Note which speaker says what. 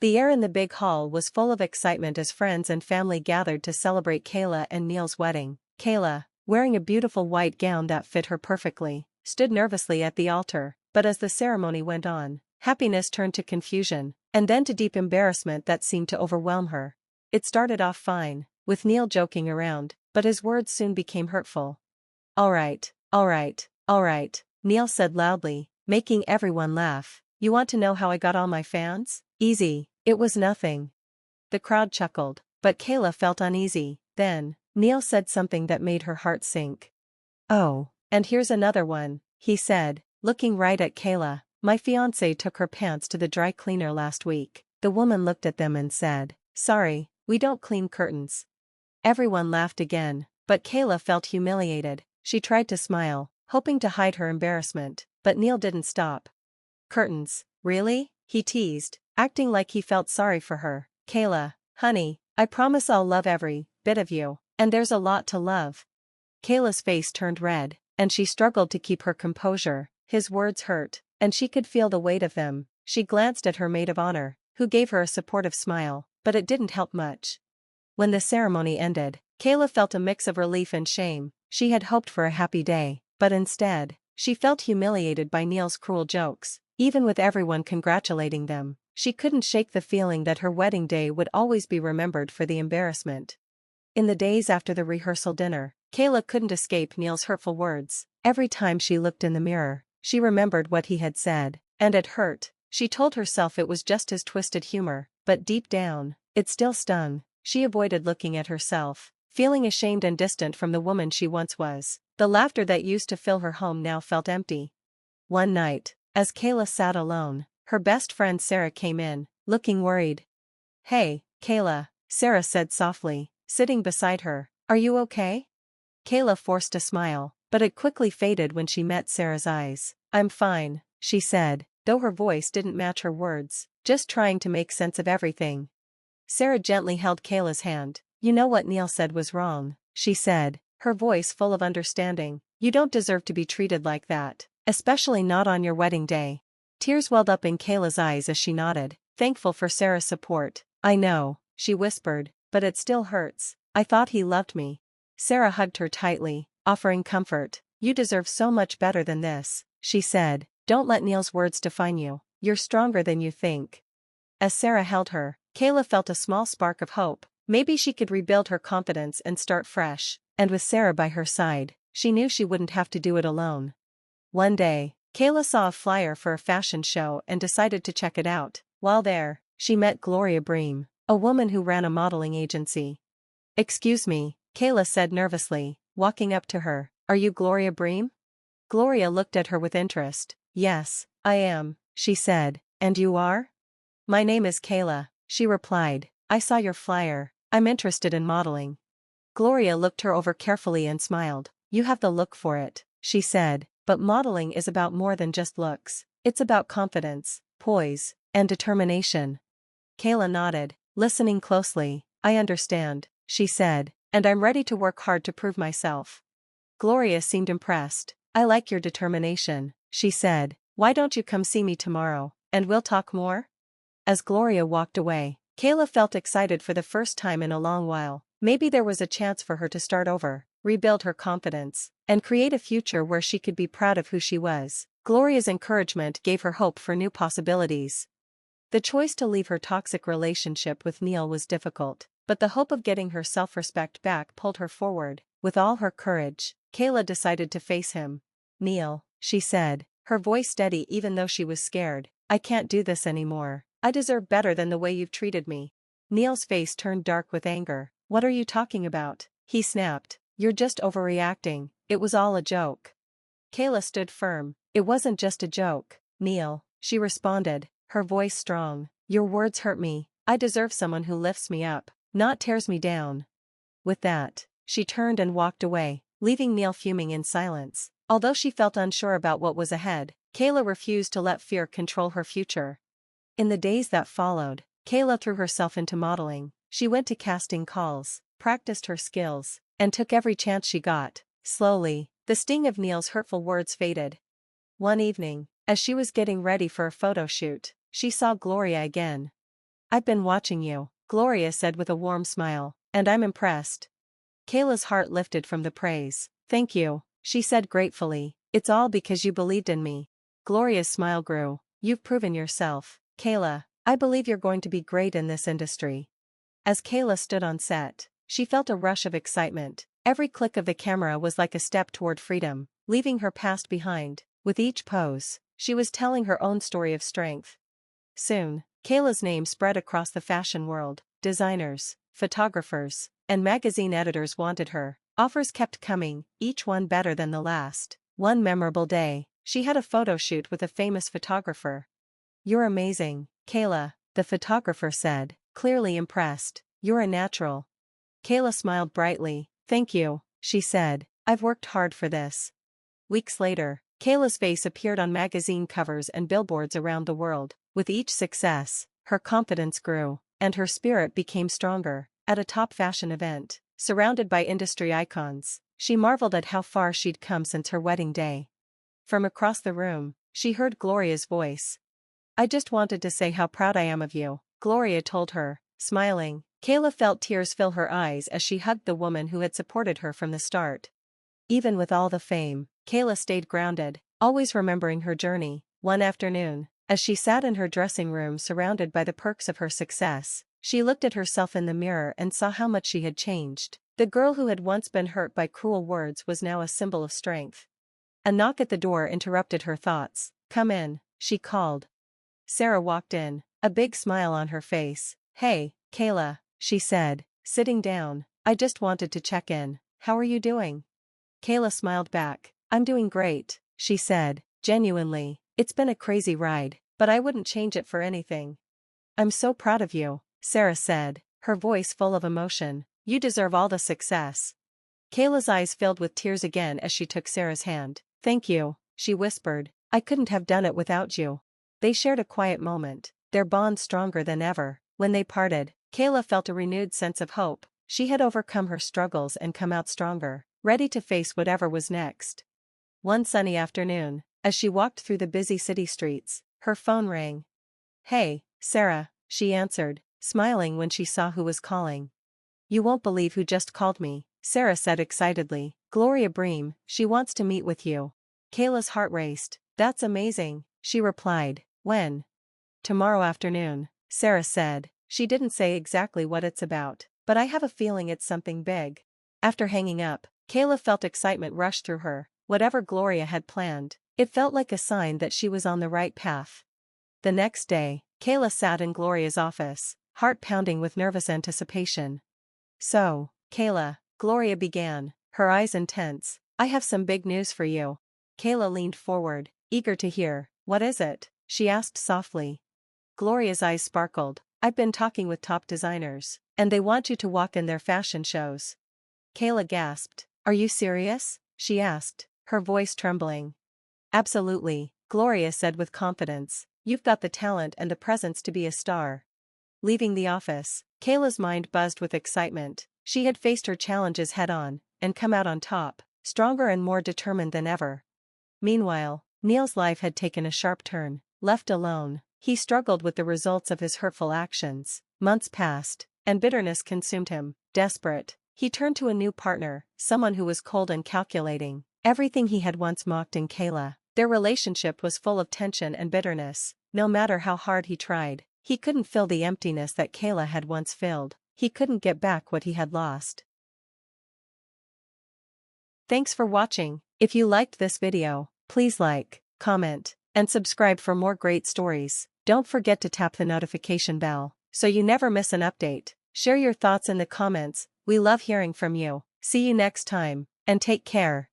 Speaker 1: The air in the big hall was full of excitement as friends and family gathered to celebrate Kayla and Neil's wedding. Kayla, wearing a beautiful white gown that fit her perfectly, stood nervously at the altar, but as the ceremony went on, happiness turned to confusion, and then to deep embarrassment that seemed to overwhelm her. It started off fine, with Neil joking around, but his words soon became hurtful. "All right, all right, all right," Neil said loudly, making everyone laugh. "You want to know how I got all my fans? Easy, it was nothing." The crowd chuckled, but Kayla felt uneasy. Then, Neil said something that made her heart sink. "Oh, and here's another one," he said, looking right at Kayla. "My fiancé took her pants to the dry cleaner last week." The woman looked at them and said, "Sorry, we don't clean curtains." Everyone laughed again, but Kayla felt humiliated. She tried to smile, hoping to hide her embarrassment, but Neil didn't stop. "Curtains, really?" he teased, acting like he felt sorry for her. "Kayla, honey, I promise I'll love every bit of you, and there's a lot to love." Kayla's face turned red, and she struggled to keep her composure. His words hurt, and she could feel the weight of them. She glanced at her maid of honor, who gave her a supportive smile, but it didn't help much. When the ceremony ended, Kayla felt a mix of relief and shame. She had hoped for a happy day, but instead, she felt humiliated by Neil's cruel jokes. Even with everyone congratulating them, she couldn't shake the feeling that her wedding day would always be remembered for the embarrassment. In the days after the rehearsal dinner, Kayla couldn't escape Neil's hurtful words. Every time she looked in the mirror, she remembered what he had said, and it hurt. She told herself it was just his twisted humor, but deep down, it still stung. She avoided looking at herself, feeling ashamed and distant from the woman she once was. The laughter that used to fill her home now felt empty. One night, as Kayla sat alone, her best friend Sarah came in, looking worried. "Hey, Kayla," Sarah said softly, sitting beside her. "Are you okay?" Kayla forced a smile, but it quickly faded when she met Sarah's eyes. "I'm fine," she said, though her voice didn't match her words, just trying to make sense of everything. Sarah gently held Kayla's hand. "You know what Neil said was wrong," she said, her voice full of understanding. "You don't deserve to be treated like that, especially not on your wedding day." Tears welled up in Kayla's eyes as she nodded, thankful for Sarah's support. "I know," she whispered, "but it still hurts. I thought he loved me." Sarah hugged her tightly, offering comfort. "You deserve so much better than this," she said. "Don't let Neil's words define you. You're stronger than you think." As Sarah held her, Kayla felt a small spark of hope. Maybe she could rebuild her confidence and start fresh, and with Sarah by her side, she knew she wouldn't have to do it alone. One day, Kayla saw a flyer for a fashion show and decided to check it out. While there, she met Gloria Bream, a woman who ran a modeling agency. "Excuse me," Kayla said nervously, walking up to her. "Are you Gloria Bream?" Gloria looked at her with interest. "Yes, I am," she said. "And you are?" "My name is Kayla," she replied. "I saw your flyer. I'm interested in modeling." Gloria looked her over carefully and smiled. "You have the look for it," she said, "but modeling is about more than just looks. It's about confidence, poise, and determination." Kayla nodded, listening closely. "I understand," she said, "and I'm ready to work hard to prove myself." Gloria seemed impressed. "I like your determination," she said. "Why don't you come see me tomorrow, and we'll talk more?" As Gloria walked away, Kayla felt excited for the first time in a long while. Maybe there was a chance for her to start over, rebuild her confidence, and create a future where she could be proud of who she was. Gloria's encouragement gave her hope for new possibilities. The choice to leave her toxic relationship with Neil was difficult, but the hope of getting her self-respect back pulled her forward. With all her courage, Kayla decided to face him. "Neil," she said, her voice steady even though she was scared, "I can't do this anymore. I deserve better than the way you've treated me." Neil's face turned dark with anger. "What are you talking about?" he snapped. "You're just overreacting. It was all a joke." Kayla stood firm. "It wasn't just a joke, Neil," she responded, her voice strong. "Your words hurt me. I deserve someone who lifts me up, not tears me down." With that, she turned and walked away, leaving Neil fuming in silence. Although she felt unsure about what was ahead, Kayla refused to let fear control her future. In the days that followed, Kayla threw herself into modeling. She went to casting calls, practiced her skills, and took every chance she got. Slowly, the sting of Neil's hurtful words faded. One evening, as she was getting ready for a photo shoot, she saw Gloria again. I've been watching you, Gloria said with a warm smile, and I'm impressed. Kayla's heart lifted from the praise. Thank you, she said gratefully. It's all because you believed in me. Gloria's smile grew. You've proven yourself, Kayla. I believe you're going to be great in this industry. As Kayla stood on set, she felt a rush of excitement. Every click of the camera was like a step toward freedom, leaving her past behind. With each pose, she was telling her own story of strength. Soon, Kayla's name spread across the fashion world. Designers, photographers, and magazine editors wanted her. Offers kept coming, each one better than the last. One memorable day, she had a photo shoot with a famous photographer. You're amazing, Kayla, the photographer said, clearly impressed. You're a natural. Kayla smiled brightly. Thank you, she said. I've worked hard for this. Weeks later, Kayla's face appeared on magazine covers and billboards around the world. With each success, her confidence grew, and her spirit became stronger. At a top fashion event, surrounded by industry icons, she marveled at how far she'd come since her wedding day. From across the room, she heard Gloria's voice. I just wanted to say how proud I am of you, Gloria told her, smiling. Kayla felt tears fill her eyes as she hugged the woman who had supported her from the start. Even with all the fame, Kayla stayed grounded, always remembering her journey. One afternoon, as she sat in her dressing room surrounded by the perks of her success, she looked at herself in the mirror and saw how much she had changed. The girl who had once been hurt by cruel words was now a symbol of strength. A knock at the door interrupted her thoughts. Come in, she called. Sarah walked in, a big smile on her face. Hey, Kayla, she said, sitting down. I just wanted to check in. How are you doing? Kayla smiled back. I'm doing great, she said, genuinely. It's been a crazy ride, but I wouldn't change it for anything. I'm so proud of you, Sarah said, her voice full of emotion. You deserve all the success. Kayla's eyes filled with tears again as she took Sarah's hand. Thank you, she whispered. I couldn't have done it without you. They shared a quiet moment, their bond stronger than ever. When they parted, Kayla felt a renewed sense of hope. She had overcome her struggles and come out stronger, ready to face whatever was next. One sunny afternoon, as she walked through the busy city streets, her phone rang. Hey, Sarah, she answered, smiling when she saw who was calling. You won't believe who just called me, Sarah said excitedly. Gloria Bream, she wants to meet with you. Kayla's heart raced. That's amazing, she replied. When? Tomorrow afternoon, Sarah said. She didn't say exactly what it's about, but I have a feeling it's something big. After hanging up, Kayla felt excitement rush through her. Whatever Gloria had planned, it felt like a sign that she was on the right path. The next day, Kayla sat in Gloria's office, heart pounding with nervous anticipation. So, Kayla, Gloria began, her eyes intense. I have some big news for you. Kayla leaned forward, eager to hear. What is it? She asked softly. Gloria's eyes sparkled. I've been talking with top designers, and they want you to walk in their fashion shows. Kayla gasped. Are you serious? She asked, her voice trembling. Absolutely, Gloria said with confidence. You've got the talent and the presence to be a star. Leaving the office, Kayla's mind buzzed with excitement. She had faced her challenges head-on, and come out on top, stronger and more determined than ever. Meanwhile, Neil's life had taken a sharp turn. Left alone, he struggled with the results of his hurtful actions. Months passed, and bitterness consumed him. Desperate, he turned to a new partner, someone who was cold and calculating. Everything he had once mocked in Kayla. Their relationship was full of tension and bitterness. No matter how hard he tried, he couldn't fill the emptiness that Kayla had once filled. He couldn't get back what he had lost. Thanks for watching. If you liked this video, please like, comment, and subscribe for more great stories. Don't forget to tap the notification bell, so you never miss an update. Share your thoughts in the comments. We love hearing from you. See you next time, and take care.